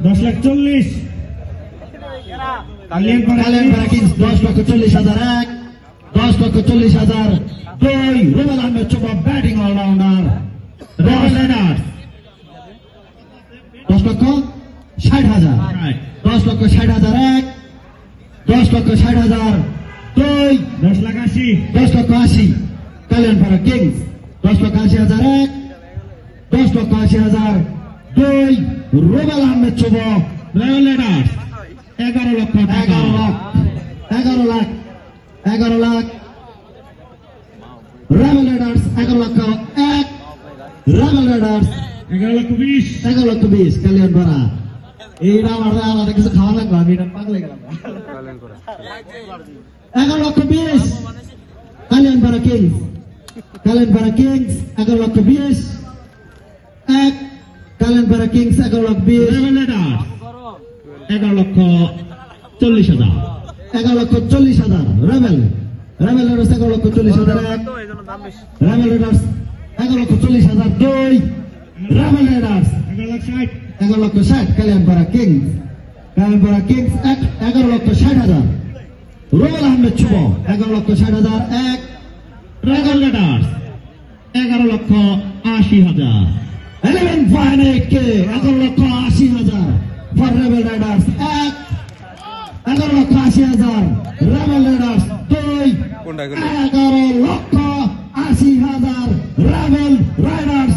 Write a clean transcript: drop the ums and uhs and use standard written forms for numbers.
10,40,000 কালিয়ানপাড়া Kings 10,40,001, 10,40,000 2 Rubel Ahmed চুপা batting all rounder Rebel Riders 10,60,000, 10,60,001, 10,60,000 2 10,80,000 10,80,000 Kaliyanpara Kings 10,80,001, 10,80,000 2 Rubel Ahmed চুপা Rebel Riders 11 লক্ষ টাকা 11 লাখ রেবেল রাইডার্স 11 লক্ষ 1 রেবেল রাইডার্স 11,20,000 11,20,000 কালিয়ানপাড়া এইটা আমাদের কিছু খাওয়া লাগবে আমি এটা পাগলে গেলাম 11,20,000 Kaliyanpara Kings 11,20,000 1 Kaliyanpara Kings 11,20,000 Rebel Riders 11,40,000 11,40,000 Rebel Riders 11,40,000 1 Rebel Riders 11,40,000 2 Rebel Riders 11,60,000 11,60,000 Kaliyanpara Kings 11,60,000 Rubel Ahmed চুপ 11,60,000 1 Rebel Riders 11,80,000 11,80,000 for Rebel Riders 1 11,80,000 Rebel Riders 2 11,80,000 Rebel Riders